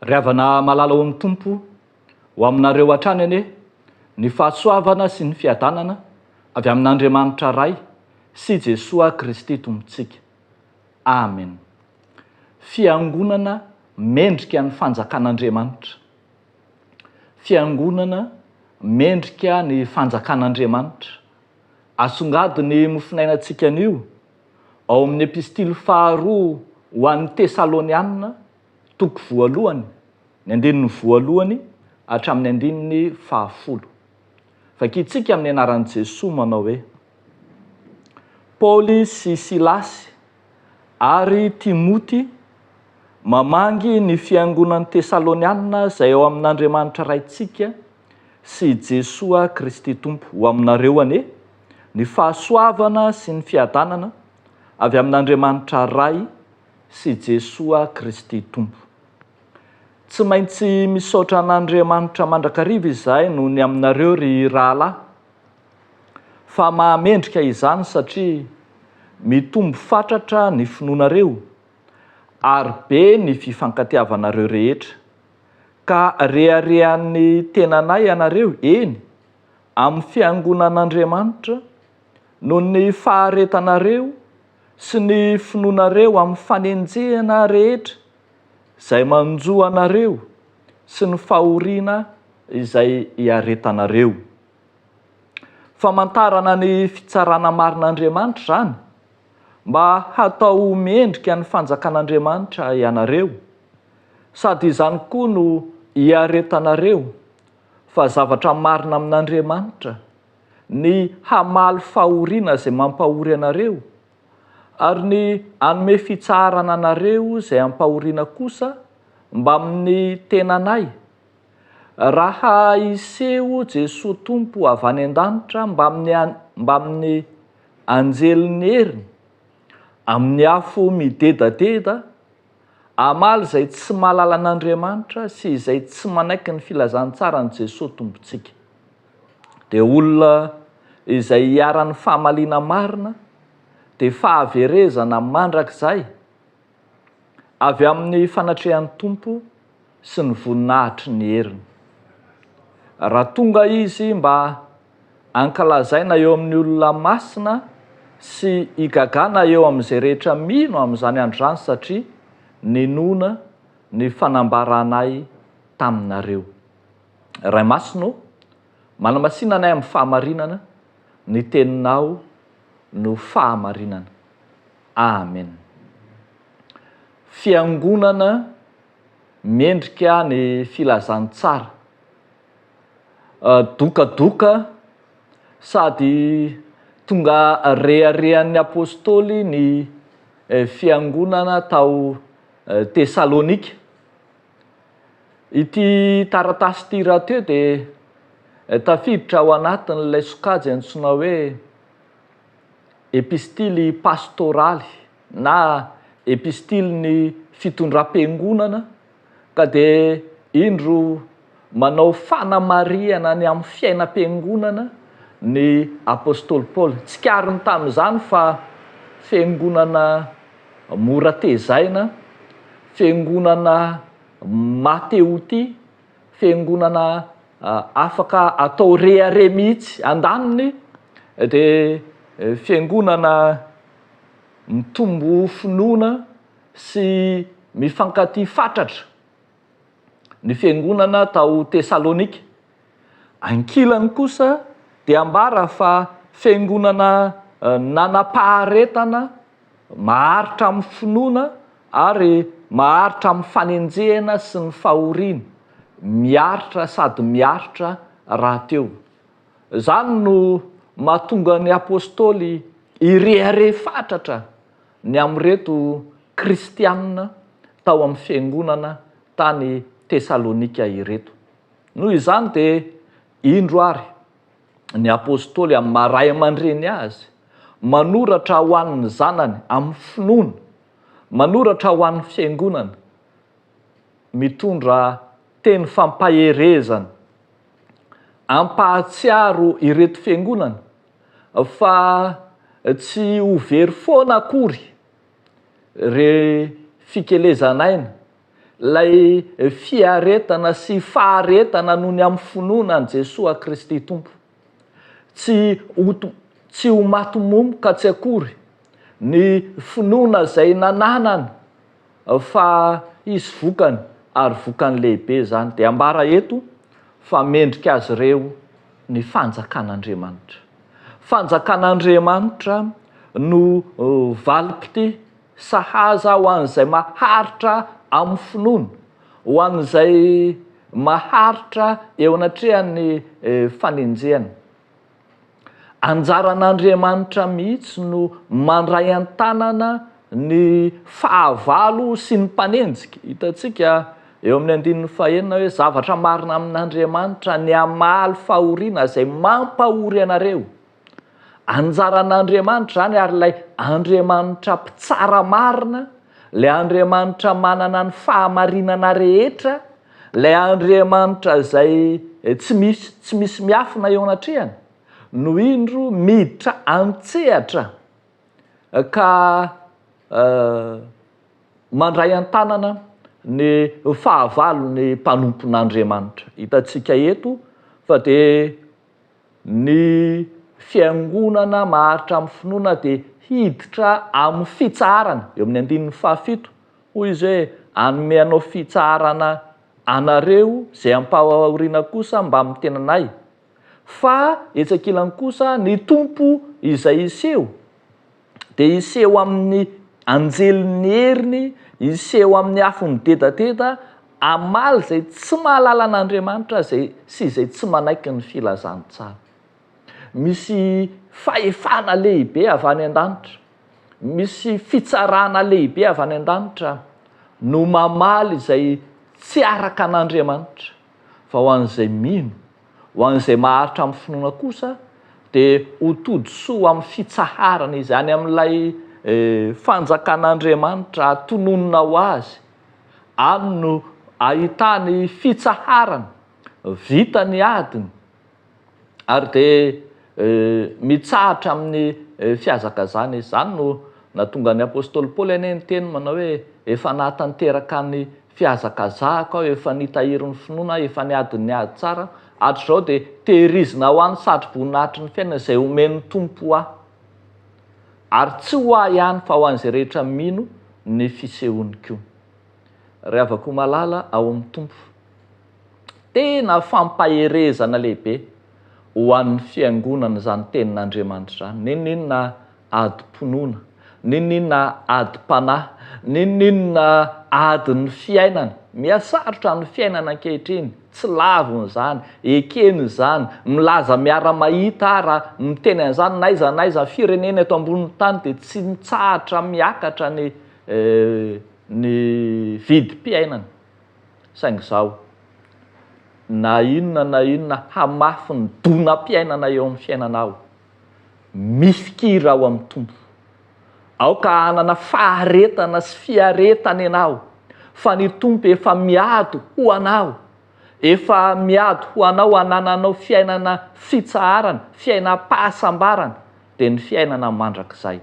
Ry havana malala ho amin'ny tompo ho aminareo hatrany anie ny fahasoavana sy ny fiadanana avy amin'Andriamanitra ray sy Jesosy Kristy tompontsika. Amen. Fiangonana mendrika ny fanjakan'Andriamanitra. Fiangonana mendrika ny fanjakan'Andriamanitra. Asongado ny mofinainantsika anio ao amin'ny epistily faharoa ho an'ny Tesalonianina toko voalohany, ny andininy voalohany hatramin'ny andininy fahafolo. Vakitsika amin'ny anaran'i Jesosy manao hoe: Paoly sy Silasy ary Timoty mamangy ny fiangonan'ny Tesalonianina izay ao amin'Andriamanitra raintsika sy Jesosy Kristy tompo ho aminareo anie ny fahasoavana sy ny fiadanana avy amin'Andriamanitra ray sy Jesosy Kristy tompo. Tsy maintsy misaotra an'Andriamanitra mandrakariva izahay noho ny aminareo ry rahalahy, fa mahamendrika izany satria mitombo fatratra ny finoanareo ary be ny fifankatiavanareo rehetra, ka reharehan'ny tenanay ianareo eny amin'ny fiangonan'Andriamanitra noho ny faharetanareo sy ny finoanareo amin'ny fanenjehana rehetra izay manjo anareo sy ny fahoriana izay hiaretanareo. Famantarana ny fitsarana marin'Andriamanitra zany mba hatao mendrika ny fanjakan'Andriamanitra ianareo, sady izany koa no hiaretanareo fa zavatra marina amin'Andriamanitra ny hamaly fahoriana izay mampahory anareo ary ny hanome fitsarana anareo izay hampahoriana kosa mba amin'ny tenanay raha iseho Jesosy tompo avy any an-danitra mba amin'ny anjeliny heriny amin'ny afo midedadeda, amaly izay tsy mahalala an'Andriamanitra sy izay tsy manaiky ny filazantsara ny Jesosy tompontsika. Dia olona izay hiara-ny fahamaliana marina dia fahaverezana mandrakizay avy amin'ny fanatrehan'ny tompo sy ny voninahitry ny heriny. Raha tonga izy mba ankalazaina eo amin'ny olona masina sy higagana eo amin'izay rehetra mino amin'izany andro izany satria ninoana ny fanambaranay taminareo. Ray masino, manamasinanay amin'ny fahamarinana, ny teninao no fahamarinana. Amen. Fiangonana mendrika ny filazantsara. Dokadoka sady tonga reharehan'ny apôstôly ny fiangonana tao Tesalonika. Ity taratasy ity raha teo dia tafiditra ao anatin'ilay sokajy antsoina hoe epistily pastoraly na epistily ny fitondram-piangonana, ka dia indro manao fanamariana ny amin'ny fiainam-piangonana ny apôstôly Paoly. Tsy kariny tamin'izany fa fiangonana mora tezaina, fiangonana mateo ty, fiangonana afaka atao rehare mihitsy andaniny, dia fiangonana mitombo finoana sy mifankatia fatratra ny fiangonana tao Tesalonika. Ankilany kosa dia ambara fa fiangonana nanam-paharetana, maharitra amin'ny finoana ary maharitra amin'ny fanenjehana sy ny fahoriana, miaritra sady miaritra rahateo. Izany no mahatonga ny apôstôly hirehare fatratra ny amin'ireto kristianina tao amin'ny fiangonana tany Tesalonika ireto. Noho izany dia indro ary ny apôstôly amin'ny maray aman-dreny azy manoratra ho an'ny zanany amin'ny finoana, manoratra ho an'ny fiangonana, mitondra teny fampaherezana, ampahatsiaro ireto fiangonana fa tsy ho very foana akory re fikelezanaina lay fiaretana sy faharetana noho ny amin'ny finoana an' Jesosy Kristy Tompo. Tsy ho matomomboka tsy akory ny finoana izay nananany fa izy vokany ary vokany lehibe zany. Dia ambara eto fa mendrika azy ireo ny fanjakan'Andriamanitra. Fanjakan'Andriamanitra no valim-pity sahaza ho an'izay maharitra amin'ny finoana, ho an'izay maharitra eo anatrehan'ny fanenjehana. Anjaran'Andriamanitra mihitsy no mandray an-tanana ny fahavalo sy ny mpanenjika. Hitantsika eo amin'ny 1:9 hoe zavatra marina amin'Andriamanitra ny hamaly fahoriana izay mampahory anareo. Anjaran'Andriamanitra zany ary ilay Andriamanitra mpitsara marina, ilay Andriamanitra manana ny fahamarinana rehetra, ilay Andriamanitra izay tsy misy miafina eo anatrehany, no indro miditra antsehatra ka mandray an-tanana ny fahavalo ny mpanompon'Andriamanitra. Hitantsika eto fa dia ny fiangonana maharitra amin'ny finoana dia hiditra amin'ny fitsarana. Eo amin'ny 5 hoy izy hoe hanome anao fitsarana anareo izay ampahoriana kosa mba miteny anay. Fa etsakilany kosa ny tompo izay iseho dia iseho amin'ny anjeliny heriny, iseho amin'ny afony dedadeda, amaly izay tsy mahalala an'Andriamanitra sy izay tsy manaiky ny filazantsara. Misy fahefana lehibe avy any an-danitra, misy fitsarana lehibe avy any an-danitra no mamaly izay tsy araka an'Andriamanitra. Fa ho an'izay mino, ho an'izay maharitra amin'ny finoana kosa dia ho todo-soa amin'ny fitsaharana izy any amin'ilay fanjakan'Andriamanitra tononona ho azy. Any no ahitany fitsaharana, vita ny adiny, ary dia mitsahatra amin'ny fiazakazany. Izany no nahatonga ny apôstôly Paoly eny ny teny manao hoe efa nahatanteraka ny fiazakazahako aho, efa nitahiry ny finoana, efa niady ny ady tsara, hatr'izao dia tehirizina ho any satroboninahitry ny fiainana izay omen'ny tompo ahy. Ary tsy ho ahy ihany fa ho an'izay rehetra mino ny fisehoany koa. Ry havako malala ao amin'ny tompo, tena fampaherezana lehibe ho an'ny fiangonana izany tenin'Andriamanitra izany. Ninona adi-ponoana, ninona adi-panahy, ninona adin'ny fiainana. Mihasarotra ny fiainana ankehitriny, tsy laviny izany, ekeny izany, milaza miara-mahita raha miteny an'izany n'aiza firenena eto ambonin'ny tany dia tsy mitsahatra miakatra ny vidim-piainana. Saingy izao, na inona hamafy ny donam-piainana eo amin'ny fiainanao, mifikira ao amin'ny tompo. Aoka hanana faharetana sy fiaretana ianao, fa ny tompo efa miady ho anao, efa miady ho anao hanananao fiainana fitsaharana, fiainam-pahasambarana, dia ny fiainana mandrakizay.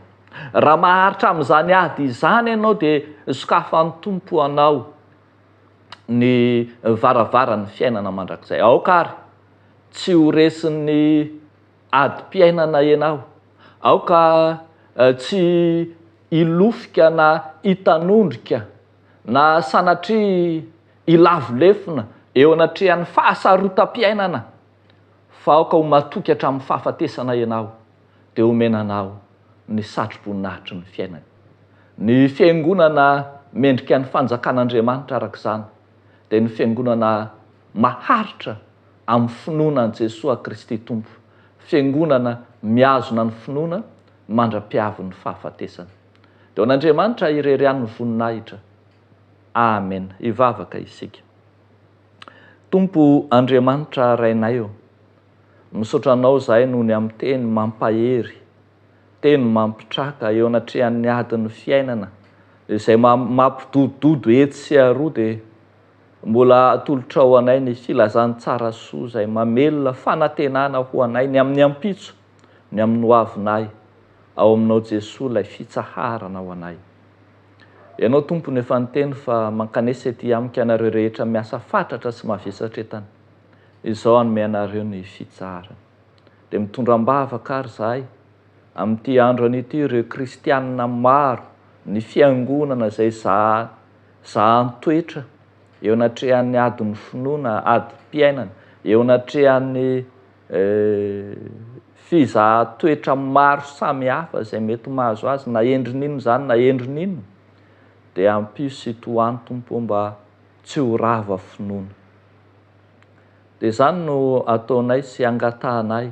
Raha maharitra amin'izany ady izany ianao dia sokafan'ny tompo anao ny varavaran'ny fiainana mandrakizay. Aoka ary tsy ho resin'ny adi-piainana ianao, aoka tsy hilofika na hitanondrika na sanatria hilavolefina eo anatrehan'ny fahasarotam-piainana, fa aoka ho matoky hatramin'ny fahafatesana ianao dia omenanao ny satroboninahitry ny fiainana. Ny fiangonana mendrika ny fanjakan'Andriamanitra araka izany dia ny fiangonana maharitra amin'ny finoana an'i Jesosy Kristy Tompo, fiangonana miazona ny finoana mandra-piavy ny fahafatesana. Dia an'Andriamanitra irery any ny voninahitra. Amen. Hivavaka isika. Tompo Andriamanitra rainay eo, misaotra anao izahay noho ny amin'ny teny mampahery, teny mampitraka eo anatrehan'ny adin'ny fiainana, izay mampidododo etsy sy aroa dia mbola atolotra ho anay ny filazany tsara soa izay mamelona fanantenana ho anay ny amin'ny ampitso, ny amin'ny hoavinay, ao aminao Jesosy ilay fitsaharana ho anay. ianao tompony efa niteny fa mankanesa ety amiko ianareo rehetra miasa fatratra sy mavesatra etany, izao anome anareo ny fitsarana. Dia mitondram-bavaka ary zahay amin'ity andro an'ity ireo kristianina maro ny fiangonana izay zahan-toetra eo anatrehan'ny adiny finoana, adi-piainana, eo anatrehan'ny fizahan-toetra maro samihafa izay mety mahazo azy, na endrin'inona izany na endrin'inona, dia ampio sy tohany Tompo mba tsy ho rava finoana. Dia izany no ataonay sy angatahanay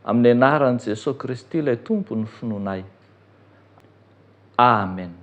amin'ny anaran'i Jesosy Kristy ilay Tompo ny finoanay. Amen.